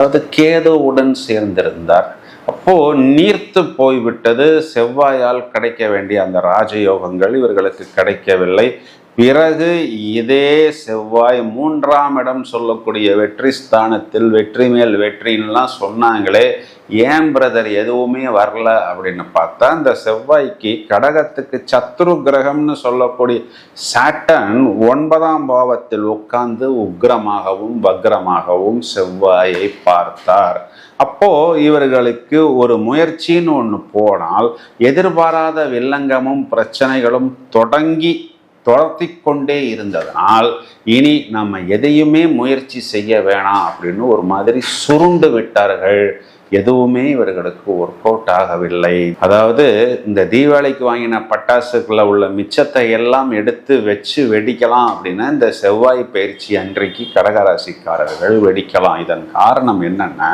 அதாவது கேதுவுடன் சேர்ந்திருந்தார். அப்போ நீர்த்து போய்விட்டது. செவ்வாயால் கிடைக்க வேண்டிய அந்த ராஜயோகங்கள் இவர்களுக்கு கிடைக்கவில்லை. பிறகு இதே செவ்வாய் 3ஆம் இடம் சொல்லக்கூடிய வெற்றி ஸ்தானத்தில் வெற்றி மேல் வெற்றின்லாம் சொன்னாங்களே, ஏன் பிரதர் எதுவுமே வரல அப்படின்னு பார்த்தா, இந்த செவ்வாய்க்கு கடகத்துக்கு சத்ரு கிரகம்னு சொல்லக்கூடிய சாட்டன் 9ஆம் பாவத்தில் உட்கார்ந்து உக்ரமாகவும் வக்ரமாகவும் செவ்வாயை பார்த்தார். அப்போ இவர்களுக்கு ஒரு முயற்சின்னு ஒன்று போனால் எதிர்பாராத வில்லங்கமும் பிரச்சனைகளும் தொடர்த்தி கொண்டே இருந்ததனால் இனி நம்ம எதையுமே முயற்சி செய்ய வேணாம் அப்படின்னு ஒரு மாதிரி சுருண்டு விட்டார்கள். எதுவுமே இவர்களுக்கு ஒர்க் அவுட் ஆகவில்லை. அதாவது இந்த தீபாவளிக்கு வாங்கின பட்டாசுக்குள்ள உள்ள மிச்சத்தை எல்லாம் எடுத்து வச்சு வெடிக்கலாம் அப்படின்னா இந்த செவ்வாய் பயிற்சி அன்றைக்கு கடகராசிக்காரர்கள் வெடிக்கலாம். இதன் காரணம் என்னன்னா,